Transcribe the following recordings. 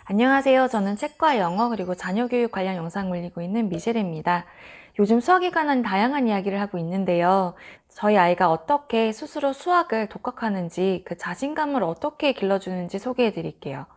안녕하세요. 저는 책과 영어 그리고 자녀교육 관련 영상 올리고 있는 미셸입니다. 요즘 수학에 관한 다양한 이야기를 하고 있는데요. 저희 아이가 어떻게 스스로 수학을 독학하는지 그 자신감을 어떻게 길러주는지 소개해 드릴게요.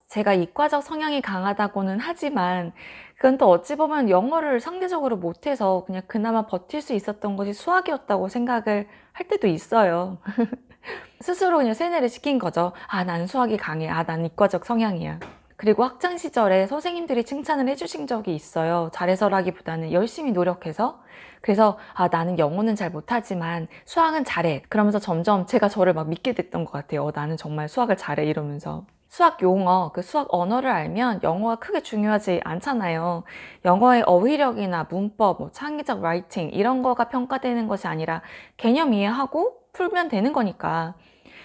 제가 이과적 성향이 강하다고는 하지만 그건 또 어찌 보면 영어를 상대적으로 못해서 그냥 그나마 버틸 수 있었던 것이 수학이었다고 생각을 할 때도 있어요. 스스로 그냥 세뇌를 시킨 거죠. 아, 난 수학이 강해. 아, 난 이과적 성향이야. 그리고 학창 시절에 선생님들이 칭찬을 해주신 적이 있어요. 잘해서라기보다는 열심히 노력해서. 그래서 아, 나는 영어는 잘 못하지만 수학은 잘해. 그러면서 점점 제가 저를 막 믿게 됐던 것 같아요. 나는 정말 수학을 잘해 이러면서. 수학 용어, 그 수학 언어를 알면 영어가 크게 중요하지 않잖아요. 영어의 어휘력이나 문법, 창의적 라이팅 이런 거가 평가되는 것이 아니라 개념 이해하고 풀면 되는 거니까.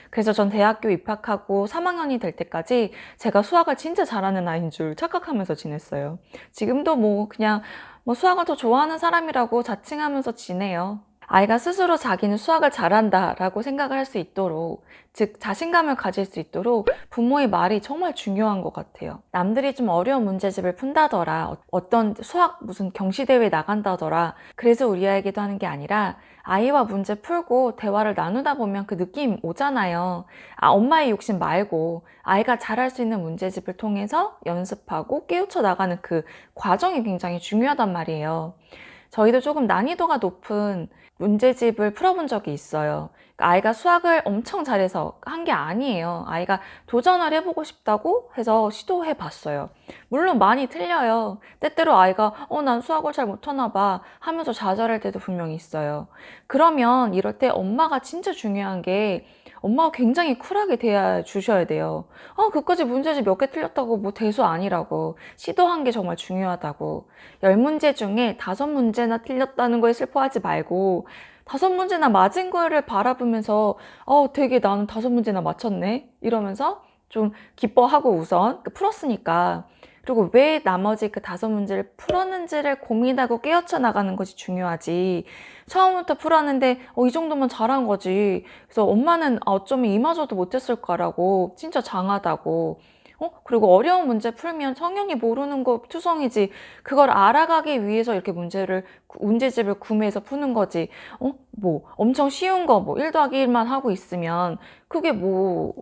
그래서 전 대학교 입학하고 3학년이 될 때까지 제가 수학을 진짜 잘하는 아이인 줄 착각하면서 지냈어요. 지금도 그냥 수학을 더 좋아하는 사람이라고 자칭하면서 지내요. 아이가 스스로 자기는 수학을 잘한다라고 생각을 할 수 있도록, 즉 자신감을 가질 수 있도록 부모의 말이 정말 중요한 것 같아요. 남들이 좀 어려운 문제집을 푼다더라, 어떤 수학 무슨 경시대회에 나간다더라, 그래서 우리 아이에게도 하는 게 아니라 아이와 문제 풀고 대화를 나누다 보면 그 느낌 오잖아요. 아, 엄마의 욕심 말고 아이가 잘할 수 있는 문제집을 통해서 연습하고 깨우쳐 나가는 그 과정이 굉장히 중요하단 말이에요. 저희도 조금 난이도가 높은 문제집을 풀어본 적이 있어요. 그러니까 아이가 수학을 엄청 잘해서 한 게 아니에요. 아이가 도전을 해보고 싶다고 해서 시도해 봤어요. 물론 많이 틀려요. 때때로 아이가 난 수학을 잘 못하나 봐 하면서 좌절할 때도 분명히 있어요. 그러면 이럴 때 엄마가 진짜 중요한 게 엄마가 굉장히 쿨하게 대해 주셔야 돼요. 그까지 문제집 몇 개 틀렸다고 대수 아니라고. 시도한 게 정말 중요하다고. 10문제 중에 5문제나 틀렸다는 거에 슬퍼하지 말고 5문제나 맞은 거를 바라보면서 되게 나는 5문제나 맞췄네 이러면서 좀 기뻐하고 우선 풀었으니까. 그리고 왜 나머지 그 5문제를 풀었는지를 고민하고 깨우쳐 나가는 것이 중요하지. 처음부터 풀었는데 이 정도면 잘한 거지. 그래서 엄마는 어쩌면 이마저도 못했을 거라고 진짜 장하다고. 그리고 어려운 문제 풀면 성형이 모르는 거 투성이지. 그걸 알아가기 위해서 이렇게 문제집을 구매해서 푸는 거지. 엄청 쉬운 거 1 더하기 1만 하고 있으면 그게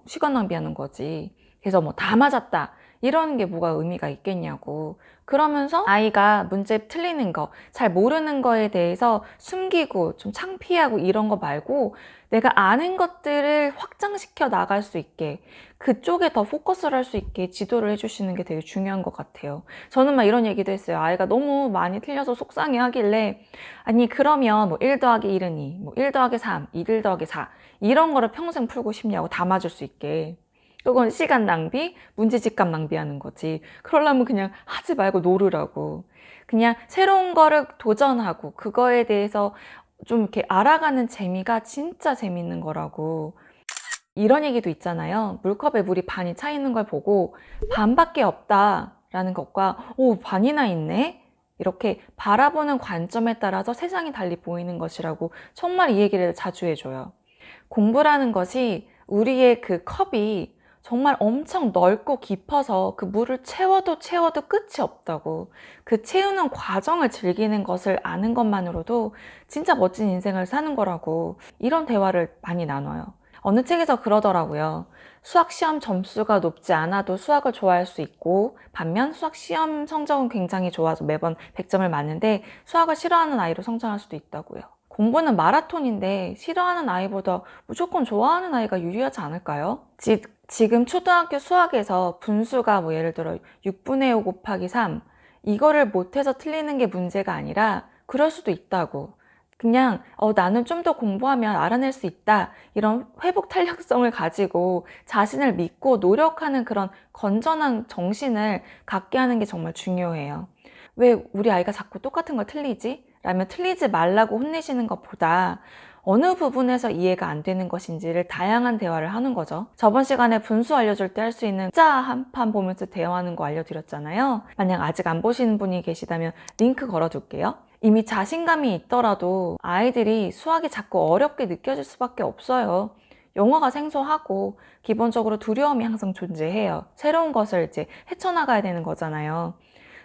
시간 낭비하는 거지. 그래서 다 맞았다. 이런 게 뭐가 의미가 있겠냐고. 그러면서 아이가 문제 틀리는 거, 잘 모르는 거에 대해서 숨기고 좀 창피하고 이런 거 말고 내가 아는 것들을 확장시켜 나갈 수 있게 그쪽에 더 포커스를 할 수 있게 지도를 해주시는 게 되게 중요한 것 같아요. 저는 막 이런 얘기도 했어요. 아이가 너무 많이 틀려서 속상해 하길래 아니 그러면 1 더하기 1은 2, 1 더하기 3, 1 더하기 4 이런 거를 평생 풀고 싶냐고 다 맞을 수 있게. 그건 시간 낭비, 문제집값 낭비하는 거지. 그러려면 그냥 하지 말고 놀으라고. 그냥 새로운 거를 도전하고 그거에 대해서 좀 이렇게 알아가는 재미가 진짜 재밌는 거라고. 이런 얘기도 있잖아요. 물컵에 물이 반이 차 있는 걸 보고 반밖에 없다라는 것과 반이나 있네? 이렇게 바라보는 관점에 따라서 세상이 달리 보이는 것이라고 정말 이 얘기를 자주 해줘요. 공부라는 것이 우리의 그 컵이 정말 엄청 넓고 깊어서 그 물을 채워도 채워도 끝이 없다고. 그 채우는 과정을 즐기는 것을 아는 것만으로도 진짜 멋진 인생을 사는 거라고. 이런 대화를 많이 나눠요. 어느 책에서 그러더라고요. 수학 시험 점수가 높지 않아도 수학을 좋아할 수 있고, 반면 수학 시험 성적은 굉장히 좋아서 매번 100점을 맞는데 수학을 싫어하는 아이로 성장할 수도 있다고요. 공부는 마라톤인데 싫어하는 아이보다 무조건 좋아하는 아이가 유리하지 않을까요? 지금 초등학교 수학에서 분수가 예를 들어 6분의 5 곱하기 3 이거를 못해서 틀리는 게 문제가 아니라 그럴 수도 있다고. 그냥 나는 좀 더 공부하면 알아낼 수 있다 이런 회복 탄력성을 가지고 자신을 믿고 노력하는 그런 건전한 정신을 갖게 하는 게 정말 중요해요. 왜 우리 아이가 자꾸 똑같은 걸 틀리지? 라면 틀리지 말라고 혼내시는 것보다 어느 부분에서 이해가 안 되는 것인지를 다양한 대화를 하는 거죠. 저번 시간에 분수 알려줄 때 할 수 있는 자 한 판 보면서 대화하는 거 알려드렸잖아요. 만약 아직 안 보시는 분이 계시다면 링크 걸어둘게요. 이미 자신감이 있더라도 아이들이 수학이 자꾸 어렵게 느껴질 수밖에 없어요. 영어가 생소하고 기본적으로 두려움이 항상 존재해요. 새로운 것을 이제 헤쳐나가야 되는 거잖아요.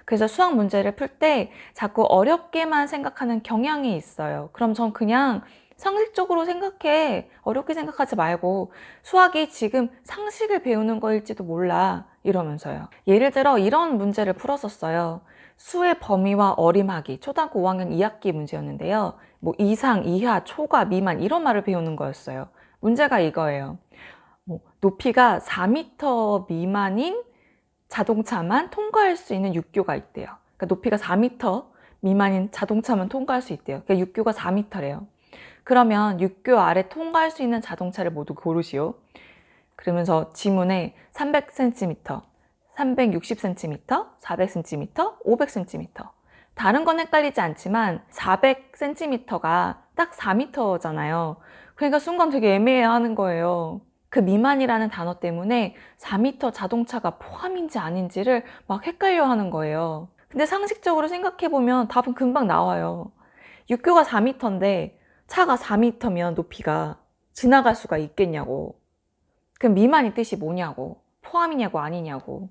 그래서 수학 문제를 풀 때 자꾸 어렵게만 생각하는 경향이 있어요. 그럼 전 그냥 상식적으로 생각해. 어렵게 생각하지 말고 수학이 지금 상식을 배우는 거일지도 몰라. 이러면서요. 예를 들어 이런 문제를 풀었었어요. 수의 범위와 어림하기, 초등학교 5학년 2학기 문제였는데요. 뭐 이상, 이하, 초과, 미만 이런 말을 배우는 거였어요. 문제가 이거예요. 뭐 높이가 4m 미만인 자동차만 통과할 수 있는 육교가 있대요. 그러니까 높이가 4m 미만인 자동차만 통과할 수 있대요. 그러니까 육교가 4m래요. 그러면 육교 아래 통과할 수 있는 자동차를 모두 고르시오. 그러면서 지문에 300cm, 360cm, 400cm, 500cm. 다른 건 헷갈리지 않지만 400cm가 딱 4m잖아요. 그러니까 순간 되게 애매해하는 거예요. 그 미만이라는 단어 때문에 4m 자동차가 포함인지 아닌지를 막 헷갈려 하는 거예요. 근데 상식적으로 생각해보면 답은 금방 나와요. 육교가 4m인데 차가 4m면 높이가 지나갈 수가 있겠냐고. 그럼 미만이 뜻이 뭐냐고. 포함이냐고 아니냐고.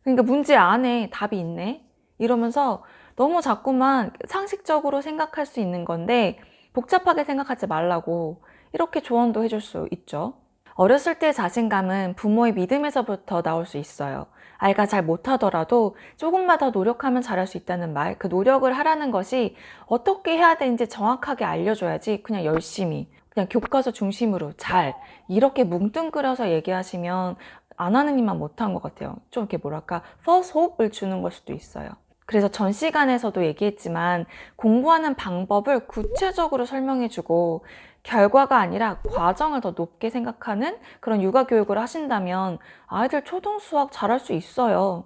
그러니까 문제 안에 답이 있네. 이러면서 너무 자꾸만 상식적으로 생각할 수 있는 건데 복잡하게 생각하지 말라고 이렇게 조언도 해줄 수 있죠. 어렸을 때 자신감은 부모의 믿음에서부터 나올 수 있어요. 아이가 잘 못하더라도 조금만 더 노력하면 잘할 수 있다는 말, 그 노력을 하라는 것이 어떻게 해야 되는지 정확하게 알려줘야지 그냥 열심히, 그냥 교과서 중심으로 잘 이렇게 뭉뚱그려서 얘기하시면 안 하는 일만 못한 것 같아요. 좀 이렇게 뭐랄까 false hope을 주는 걸 수도 있어요. 그래서 전 시간에서도 얘기했지만 공부하는 방법을 구체적으로 설명해주고 결과가 아니라 과정을 더 높게 생각하는 그런 육아교육을 하신다면 아이들 초등수학 잘할 수 있어요.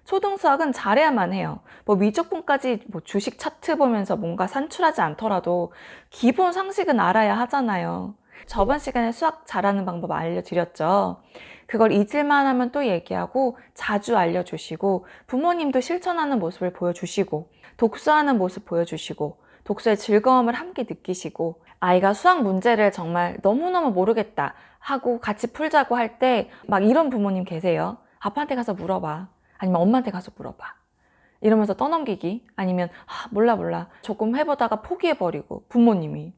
초등수학은 잘해야만 해요. 뭐 미적분까지 뭐 주식 차트 보면서 뭔가 산출하지 않더라도 기본 상식은 알아야 하잖아요. 저번 시간에 수학 잘하는 방법 알려드렸죠. 그걸 잊을만 하면 또 얘기하고 자주 알려주시고 부모님도 실천하는 모습을 보여주시고 독서하는 모습 보여주시고 독서의 즐거움을 함께 느끼시고 아이가 수학 문제를 정말 너무너무 모르겠다 하고 같이 풀자고 할 때 막 이런 부모님 계세요. 아빠한테 가서 물어봐. 아니면 엄마한테 가서 물어봐. 이러면서 떠넘기기 아니면 몰라 조금 해보다가 포기해버리고 부모님이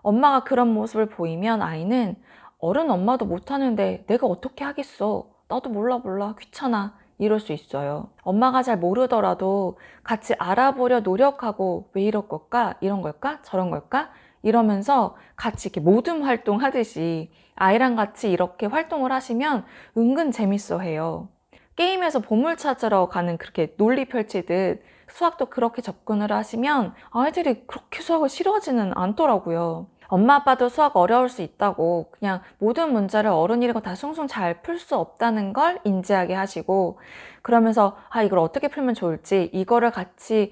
엄마가 그런 모습을 보이면 아이는 어른 엄마도 못하는데 내가 어떻게 하겠어. 나도 몰라 귀찮아. 이럴 수 있어요. 엄마가 잘 모르더라도 같이 알아보려 노력하고 왜 이럴 걸까? 이런 걸까? 저런 걸까? 이러면서 같이 이렇게 모둠 활동하듯이 아이랑 같이 이렇게 활동을 하시면 은근 재밌어 해요. 게임에서 보물 찾으러 가는 그렇게 논리 펼치듯 수학도 그렇게 접근을 하시면 아이들이 그렇게 수학을 싫어하지는 않더라고요. 엄마 아빠도 수학 어려울 수 있다고 그냥 모든 문제를 어른이라고 다 숭숭 잘 풀 수 없다는 걸 인지하게 하시고 그러면서 이걸 어떻게 풀면 좋을지 이거를 같이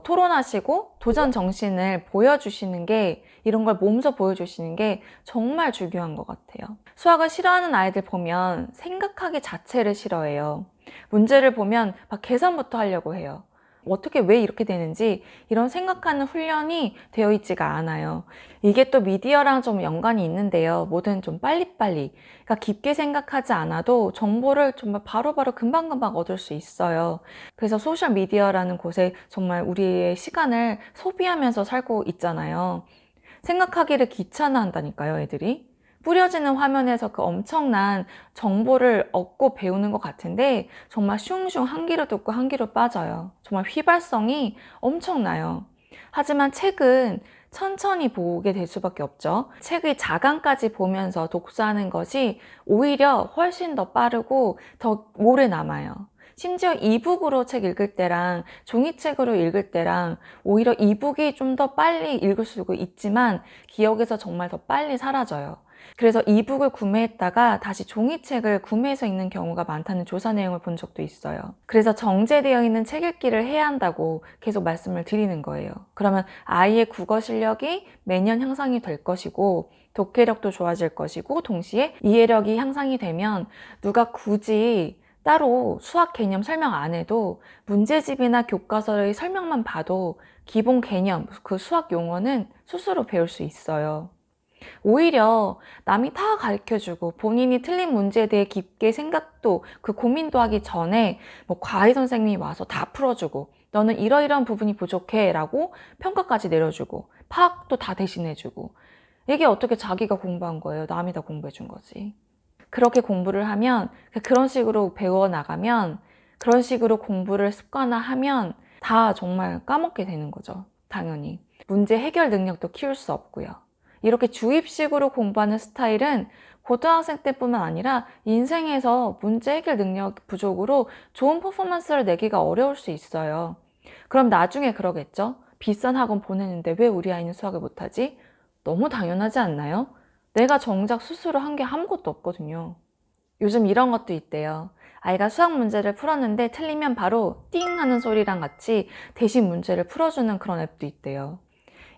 토론하시고 도전 정신을 보여주시는 게 이런 걸 몸소 보여주시는 게 정말 중요한 것 같아요. 수학을 싫어하는 아이들 보면 생각하기 자체를 싫어해요. 문제를 보면 막 계산부터 하려고 해요. 어떻게 왜 이렇게 되는지 이런 생각하는 훈련이 되어 있지가 않아요. 이게 또 미디어랑 좀 연관이 있는데요. 뭐든 좀 빨리빨리, 그러니까 깊게 생각하지 않아도 정보를 정말 바로바로 금방금방 얻을 수 있어요. 그래서 소셜미디어라는 곳에 정말 우리의 시간을 소비하면서 살고 있잖아요. 생각하기를 귀찮아한다니까요, 애들이. 뿌려지는 화면에서 그 엄청난 정보를 얻고 배우는 것 같은데 정말 슝슝 한 귀로 듣고 한 귀로 빠져요. 정말 휘발성이 엄청나요. 하지만 책은 천천히 보게 될 수밖에 없죠. 책의 자강까지 보면서 독서하는 것이 오히려 훨씬 더 빠르고 더 오래 남아요. 심지어 이북으로 책 읽을 때랑 종이책으로 읽을 때랑 오히려 이북이 좀 더 빨리 읽을 수도 있지만 기억에서 정말 더 빨리 사라져요. 그래서 이북을 구매했다가 다시 종이책을 구매해서 읽는 경우가 많다는 조사 내용을 본 적도 있어요. 그래서 정제되어 있는 책 읽기를 해야 한다고 계속 말씀을 드리는 거예요. 그러면 아이의 국어 실력이 매년 향상이 될 것이고 독해력도 좋아질 것이고 동시에 이해력이 향상이 되면 누가 굳이 따로 수학 개념 설명 안 해도 문제집이나 교과서의 설명만 봐도 기본 개념, 그 수학 용어는 스스로 배울 수 있어요. 오히려 남이 다 가르쳐주고 본인이 틀린 문제에 대해 깊게 생각도 그 고민도 하기 전에 뭐 과외 선생님이 와서 다 풀어주고 너는 이러이러한 부분이 부족해 라고 평가까지 내려주고 파악도 다 대신해주고 이게 어떻게 자기가 공부한 거예요? 남이 다 공부해 준 거지. 그렇게 공부를 하면 그런 식으로 배워나가면 그런 식으로 공부를 습관화하면 다 정말 까먹게 되는 거죠. 당연히. 문제 해결 능력도 키울 수 없고요. 이렇게 주입식으로 공부하는 스타일은 고등학생 때뿐만 아니라 인생에서 문제 해결 능력 부족으로 좋은 퍼포먼스를 내기가 어려울 수 있어요. 그럼 나중에 그러겠죠? 비싼 학원 보내는데 왜 우리 아이는 수학을 못하지? 너무 당연하지 않나요? 내가 정작 스스로 한 게 아무것도 없거든요. 요즘 이런 것도 있대요. 아이가 수학 문제를 풀었는데 틀리면 바로 띵 하는 소리랑 같이 대신 문제를 풀어주는 그런 앱도 있대요.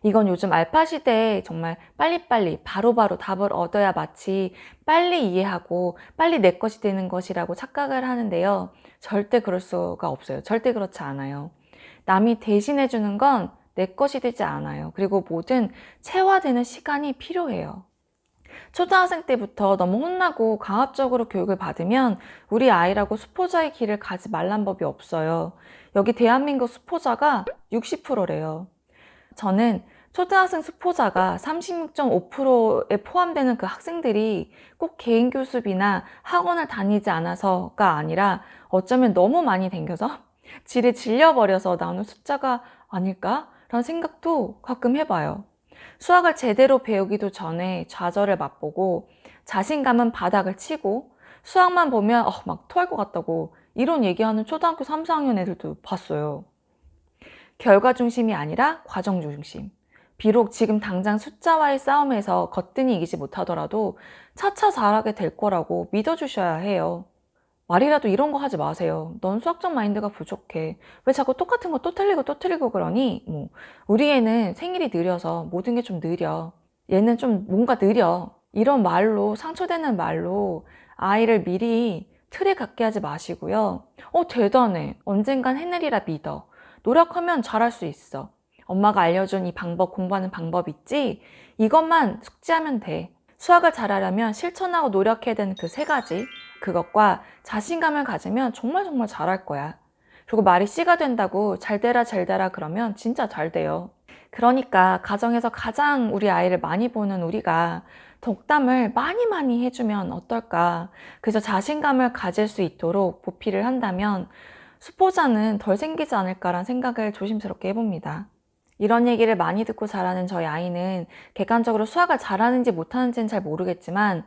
이건 요즘 알파 시대에 정말 빨리빨리 바로바로 답을 얻어야 마치 빨리 이해하고 빨리 내 것이 되는 것이라고 착각을 하는데요. 절대 그럴 수가 없어요. 절대 그렇지 않아요. 남이 대신해 주는 건 내 것이 되지 않아요. 그리고 뭐든 체화되는 시간이 필요해요. 초등학생 때부터 너무 혼나고 강압적으로 교육을 받으면 우리 아이라고 수포자의 길을 가지 말란 법이 없어요. 여기 대한민국 수포자가 60%래요. 저는 초등학생 수포자가 36.5%에 포함되는 그 학생들이 꼭 개인 교습이나 학원을 다니지 않아서가 아니라 어쩌면 너무 많이 댕겨서 질에 질려버려서 나오는 숫자가 아닐까? 라는 생각도 가끔 해봐요. 수학을 제대로 배우기도 전에 좌절을 맛보고 자신감은 바닥을 치고 수학만 보면 막 토할 것 같다고 이런 얘기하는 초등학교 3, 4학년 애들도 봤어요. 결과 중심이 아니라 과정 중심. 비록 지금 당장 숫자와의 싸움에서 거뜬히 이기지 못하더라도 차차 잘하게 될 거라고 믿어주셔야 해요. 말이라도 이런 거 하지 마세요. 넌 수학적 마인드가 부족해. 왜 자꾸 똑같은 거 또 틀리고 또 틀리고 그러니? 우리 애는 생일이 느려서 모든 게 좀 느려. 얘는 좀 뭔가 느려. 이런 말로, 상처되는 말로 아이를 미리 틀에 갖게 하지 마시고요. 대단해. 언젠간 해내리라 믿어. 노력하면 잘할 수 있어. 엄마가 알려준 이 방법, 공부하는 방법 있지? 이것만 숙지하면 돼. 수학을 잘하려면 실천하고 노력해야 되는 그 세 가지. 그것과 자신감을 가지면 정말 정말 잘할 거야. 그리고 말이 씨가 된다고 잘 되라 잘 되라 그러면 진짜 잘 돼요. 그러니까 가정에서 가장 우리 아이를 많이 보는 우리가 덕담을 많이 많이 해주면 어떨까. 그래서 자신감을 가질 수 있도록 보필을 한다면 수포자는 덜 생기지 않을까라는 생각을 조심스럽게 해봅니다. 이런 얘기를 많이 듣고 자라는 저희 아이는 객관적으로 수학을 잘하는지 못하는지는 잘 모르겠지만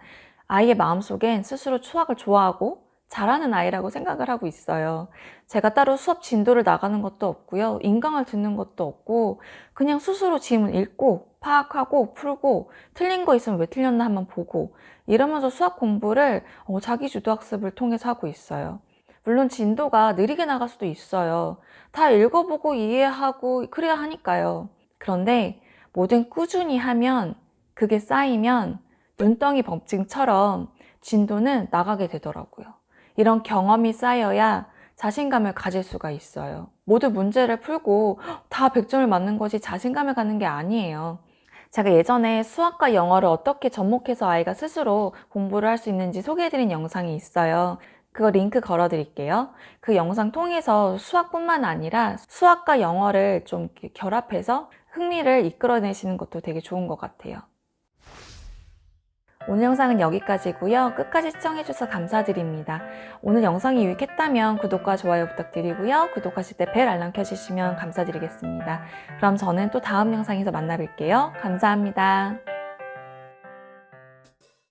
아이의 마음속엔 스스로 수학을 좋아하고 잘하는 아이라고 생각을 하고 있어요. 제가 따로 수업 진도를 나가는 것도 없고요. 인강을 듣는 것도 없고 그냥 스스로 지문 읽고 파악하고 풀고 틀린 거 있으면 왜 틀렸나 한번 보고 이러면서 수학 공부를 자기주도학습을 통해서 하고 있어요. 물론 진도가 느리게 나갈 수도 있어요. 다 읽어보고 이해하고 그래야 하니까요. 그런데 뭐든 꾸준히 하면 그게 쌓이면 눈덩이 법칙처럼 진도는 나가게 되더라고요. 이런 경험이 쌓여야 자신감을 가질 수가 있어요. 모두 문제를 풀고 다 100점을 맞는 것이 자신감을 갖는 게 아니에요. 제가 예전에 수학과 영어를 어떻게 접목해서 아이가 스스로 공부를 할 수 있는지 소개해드린 영상이 있어요. 그거 링크 걸어드릴게요. 그 영상 통해서 수학뿐만 아니라 수학과 영어를 좀 결합해서 흥미를 이끌어내시는 것도 되게 좋은 것 같아요. 오늘 영상은 여기까지고요. 끝까지 시청해주셔서 감사드립니다. 오늘 영상이 유익했다면 구독과 좋아요 부탁드리고요. 구독하실 때 벨 알람 켜주시면 감사드리겠습니다. 그럼 저는 또 다음 영상에서 만나 뵐게요. 감사합니다.